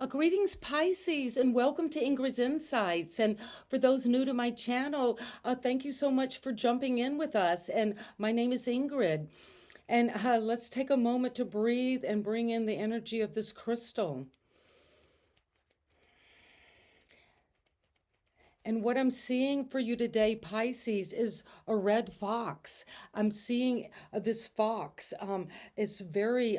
Greetings, Pisces, and welcome to Ingrid's Insights. And for those new to my channel, thank you so much for jumping in with us. And my name is Ingrid. And let's take a moment to breathe and bring in the energy of this crystal. And what I'm seeing for you today, Pisces, is a red fox. I'm seeing this fox. It's very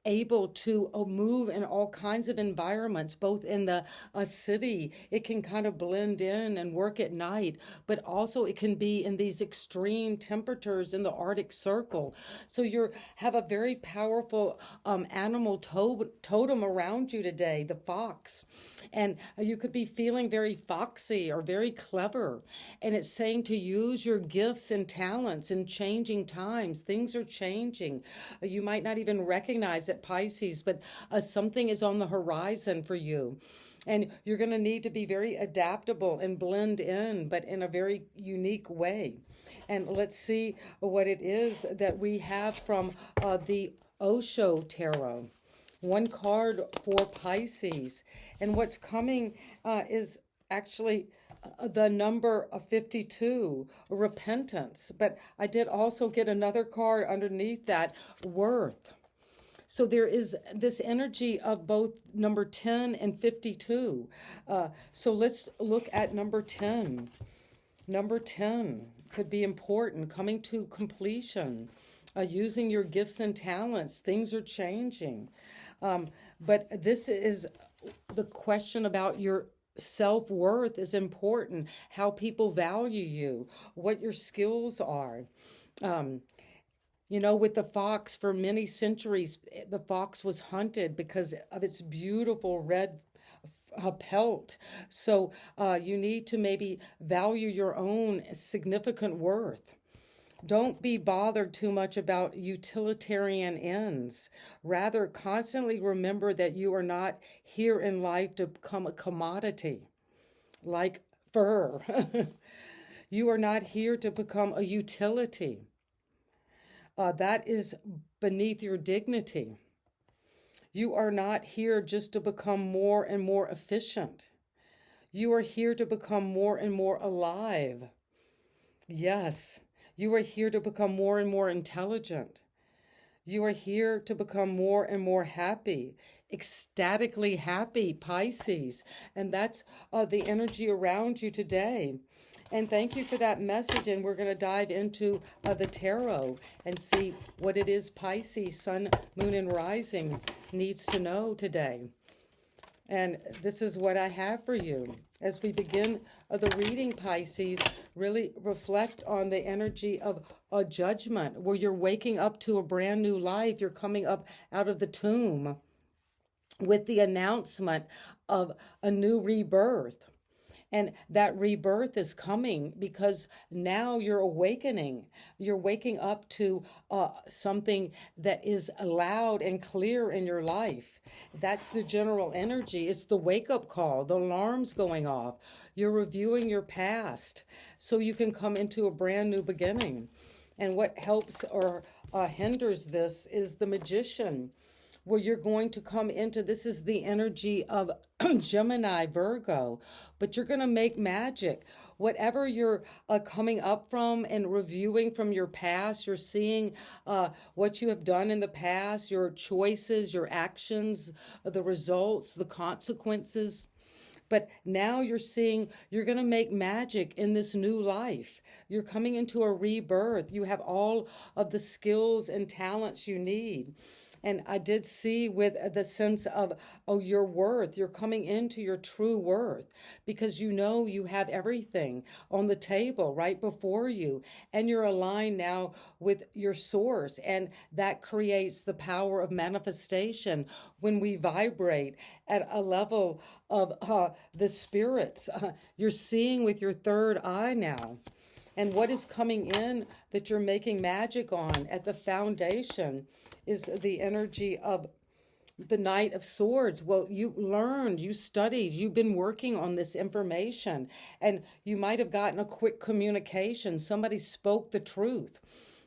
able to move in all kinds of environments, both in the city. It can kind of blend in and work at night, but also it can be in these extreme temperatures in the Arctic Circle. So you have a very powerful animal totem around you today, the fox. And you could be feeling very foxy or very clever. And it's saying to use your gifts and talents in changing times. Things are changing. You might not even recognize at Pisces, but something is on the horizon for you. And you're going to need to be very adaptable and blend in, but in a very unique way. And let's see what it is that we have from the Osho Tarot. One card for Pisces. And what's coming is actually the number of 52, repentance. But I did also get another card underneath that, worth. So there is this energy of both number 10 and 52. So let's look at number 10. Number 10 could be important, coming to completion, using your gifts and talents. Things are changing. But this is the question about your self-worth is important, how people value you, what your skills are. You know, with the fox, for many centuries, the fox was hunted because of its beautiful red pelt. So you need to maybe value your own significant worth. Don't be bothered too much about utilitarian ends. Rather, constantly remember that you are not here in life to become a commodity, like fur. You are not here to become a utility. That is beneath your dignity. You are not here just to become more and more efficient. You are here to become more and more alive. Yes, you are here to become more and more intelligent. You are here to become more and more happy, ecstatically happy, Pisces. And that's the energy around you today. And thank you for that message. And we're going to dive into the tarot and see what it is Pisces, Sun, Moon, and Rising needs to know today. And this is what I have for you. As we begin the reading, Pisces, really reflect on the energy of a judgment where you're waking up to a brand new life. You're coming up out of the tomb with the announcement of a new rebirth. And that rebirth is coming because now you're awakening. You're waking up to something that is loud and clear in your life. That's the general energy. It's the wake-up call. The alarm's going off. You're reviewing your past so you can come into a brand new beginning. And what helps or hinders this is the Magician, where you're going to come into, this is the energy of Gemini, Virgo, but you're going to make magic. Whatever you're coming up from and reviewing from your past, you're seeing what you have done in the past, your choices, your actions, the results, the consequences. But now you're seeing you're going to make magic in this new life. You're coming into a rebirth. You have all of the skills and talents you need. And I did see with the sense of, your worth, you're coming into your true worth because you know you have everything on the table right before you. And you're aligned now with your source. And that creates the power of manifestation when we vibrate at a level of the spirits. You're seeing with your third eye now. And what is coming in that you're making magic on at the foundation is the energy of the Knight of Swords. Well, you learned, you studied, you've been working on this information, and you might have gotten a quick communication. Somebody spoke the truth,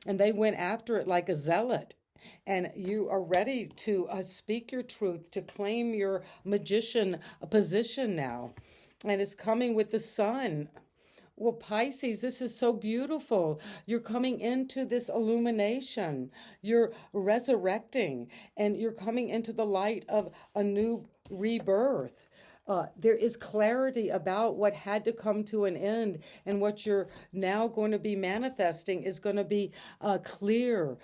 and they went after it like a zealot. and you are ready to speak your truth, to claim your magician position now. And it's coming with the sun. Well, Pisces, this is so beautiful. You're coming into this illumination. You're resurrecting, and you're coming into the light of a new rebirth. There is clarity about what had to come to an end, and what you're now going to be manifesting is going to be clear.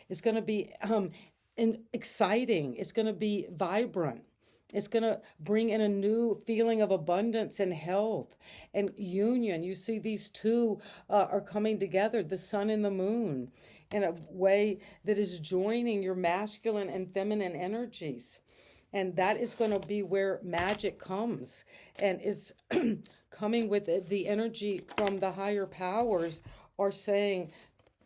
It's going to be exciting. It's going to be vibrant. It's going to bring in a new feeling of abundance and health and union. You see, these two are coming together, the sun and the moon, in a way that is joining your masculine and feminine energies. And that is going to be where magic comes, and is coming with the energy from the higher powers, are saying,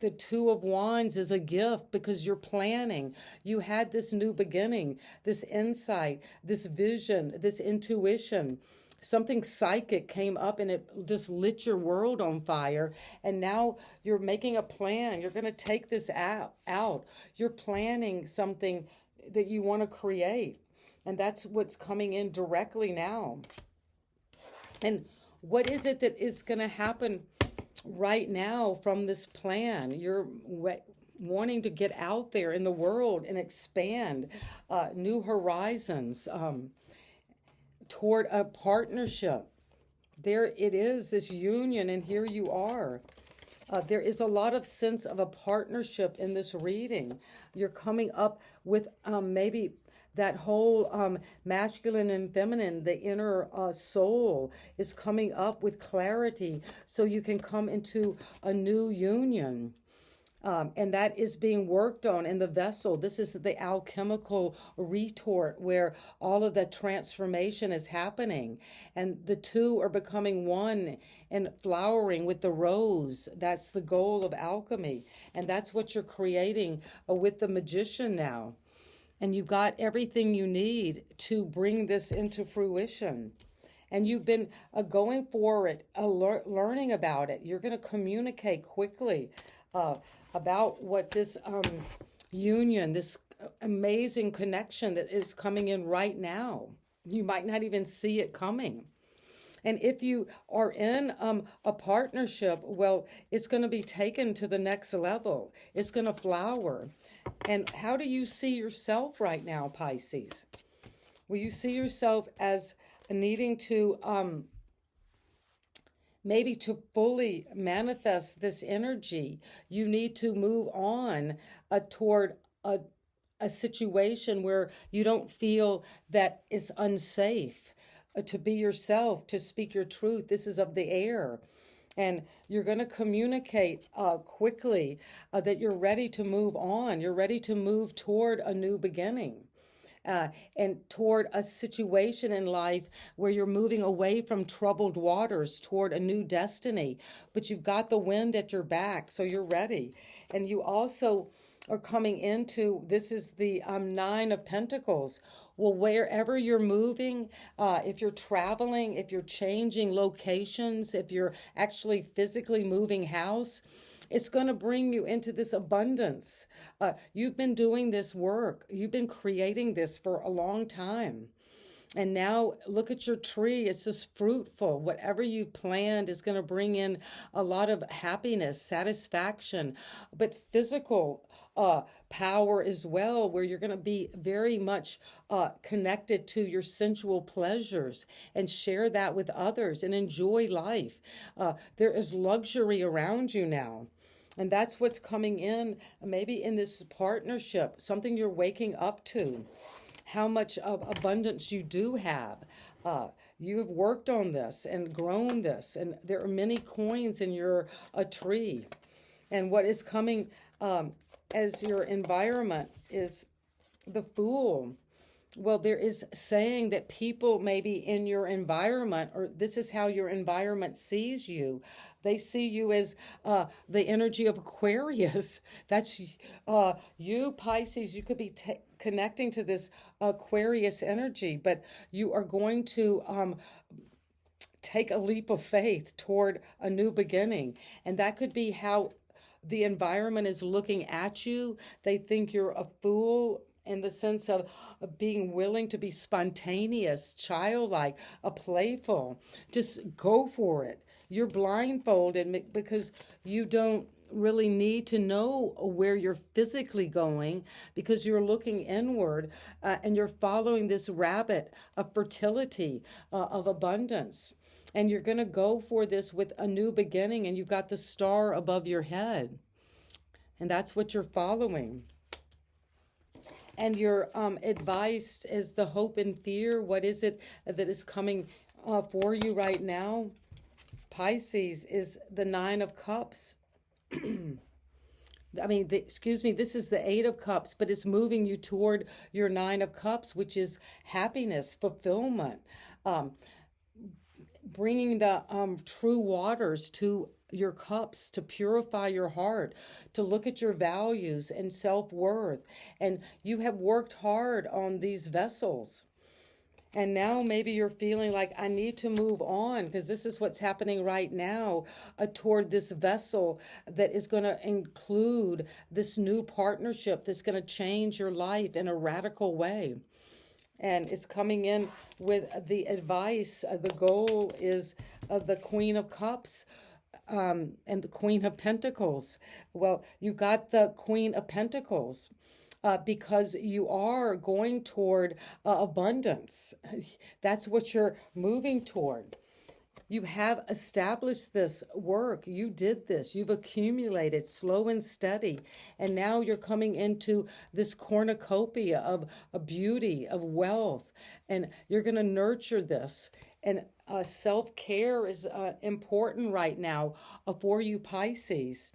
the Two of Wands is a gift because you're planning. You had this new beginning, this insight, this vision, this intuition. Something psychic came up and it just lit your world on fire. And now you're making a plan. You're going to take this out. You're planning something that you want to create. And that's what's coming in directly now. And what is it that is going to happen right now from this plan? You're wanting to get out there in the world and expand new horizons toward a partnership. There it is, this union, and here you are. There is a lot of sense of a partnership in this reading. You're coming up with maybe that whole masculine and feminine, the inner soul is coming up with clarity so you can come into a new union. And that is being worked on in the vessel. This is the alchemical retort where all of the transformation is happening. And the two are becoming one and flowering with the rose. That's the goal of alchemy. And that's what you're creating with the magician now. And you got everything you need to bring this into fruition. And you've been going for it, learning about it. You're going to communicate quickly about what this union, this amazing connection that is coming in right now. You might not even see it coming. And if you are in a partnership, well, it's going to be taken to the next level. It's going to flower. And how do you see yourself right now, Pisces? Well, you see yourself as needing to maybe to fully manifest this energy. You need to move on toward a situation where you don't feel that it's unsafe to be yourself, to speak your truth. This is of the air. And you're going to communicate quickly that you're ready to move on. You're ready to move toward a new beginning. And toward a situation in life where you're moving away from troubled waters toward a new destiny. But you've got the wind at your back, so you're ready. And you also are coming into, this is the Nine of Pentacles. Well, wherever you're moving, if you're traveling, if you're changing locations, if you're actually physically moving house, it's going to bring you into this abundance. You've been doing this work. You've been creating this for a long time. And now look at your tree. It's just fruitful. Whatever you've planned is going to bring in a lot of happiness, satisfaction, but physical power as well, where you're going to be very much connected to your sensual pleasures and share that with others and enjoy life. There is luxury around you now. And that's what's coming in, maybe in this partnership, something you're waking up to. How much of abundance you do have. You have worked on this and grown this, and there are many coins in your tree. And what is coming as your environment is the Fool. Well, there is saying that people maybe in your environment, or this is how your environment sees you. They see you as the energy of Aquarius. That's you, Pisces. You could be connecting to this Aquarius energy, but you are going to take a leap of faith toward a new beginning. And that could be how the environment is looking at you. They think you're a fool in the sense of being willing to be spontaneous, childlike, a playful. Just go for it. You're blindfolded because you don't really need to know where you're physically going because you're looking inward, and you're following this rabbit of fertility, of abundance. And you're going to go for this with a new beginning, and you've got the star above your head. And that's what you're following. And your advice is the hope and fear. What is it that is coming for you right now? Pisces is the Nine of Cups. This is the Eight of Cups, but it's moving you toward your Nine of Cups, which is happiness, fulfillment, bringing the true waters to your cups to purify your heart, to look at your values and self-worth. And you have worked hard on these vessels. And now maybe you're feeling like, I need to move on because this is what's happening right now, toward this vessel that is going to include this new partnership that's going to change your life in a radical way. And it's coming in with the advice. The goal is the Queen of Cups, and the Queen of Pentacles. Well, you got the Queen of Pentacles. Because you are going toward abundance. That's what you're moving toward. You have established this work. You did this. You've accumulated slow and steady. And now you're coming into this cornucopia of beauty, of wealth. And you're going to nurture this. And self-care is important right now for you, Pisces.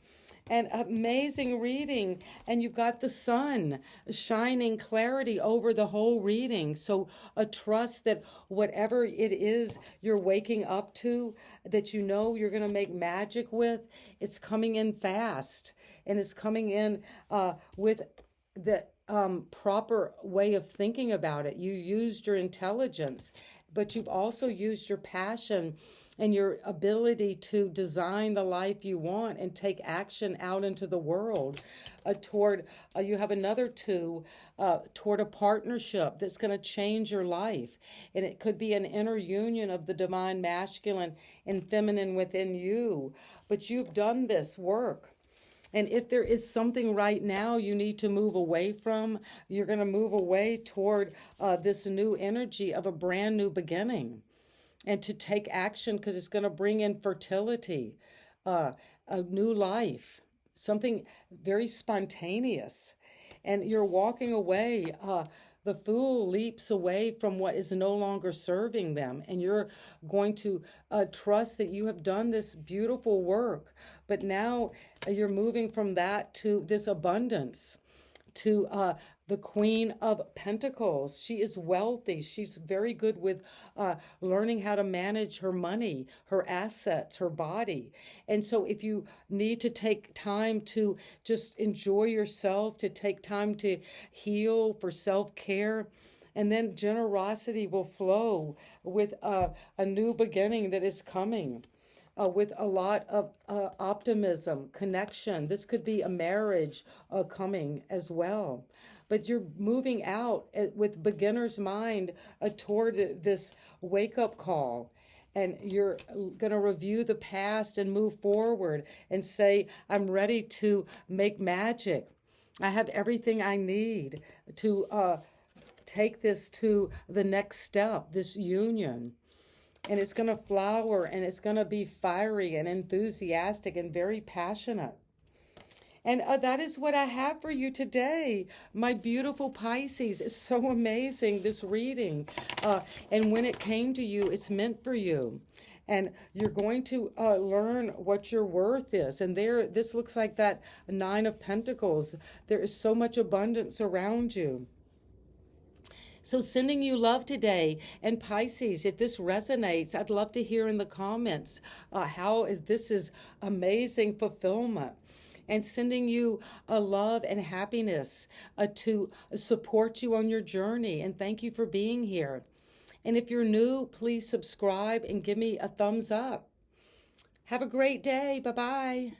And amazing reading, and you've got the sun shining clarity over the whole reading. So a trust that whatever it is you're waking up to, that you know you're going to make magic with, it's coming in fast, and it's coming in with the proper way of thinking about it. You used your intelligence, but you've also used your passion and your ability to design the life you want and take action out into the world toward, you have another two, toward a partnership that's going to change your life. And it could be an inner union of the divine masculine and feminine within you. But you've done this work. And if there is something right now you need to move away from, you're going to move away toward this new energy of a brand new beginning. And to take action because it's going to bring in fertility, a new life, something very spontaneous. And you're walking away. The fool leaps away from what is no longer serving them. And you're going to trust that you have done this beautiful work. But now you're moving from that to this abundance, to the Queen of Pentacles. She is wealthy. She's very good with learning how to manage her money, her assets, her body. And so if you need to take time to just enjoy yourself, to take time to heal for self-care, and then generosity will flow with a new beginning that is coming. With a lot of optimism, connection. This could be a marriage coming as well. But you're moving out with beginner's mind toward this wake-up call. And you're going to review the past and move forward and say, I'm ready to make magic. I have everything I need to take this to the next step, this union. And it's going to flower, and it's going to be fiery and enthusiastic and very passionate. And that is what I have for you today, my beautiful Pisces. It's so amazing, this reading. And when it came to you, it's meant for you. And you're going to learn what your worth is. And this looks like that Nine of Pentacles. There is so much abundance around you. So sending you love today. And Pisces, if this resonates, I'd love to hear in the comments how this is amazing fulfillment. And sending you love and happiness to support you on your journey. And thank you for being here. And if you're new, please subscribe and give me a thumbs up. Have a great day. Bye-bye.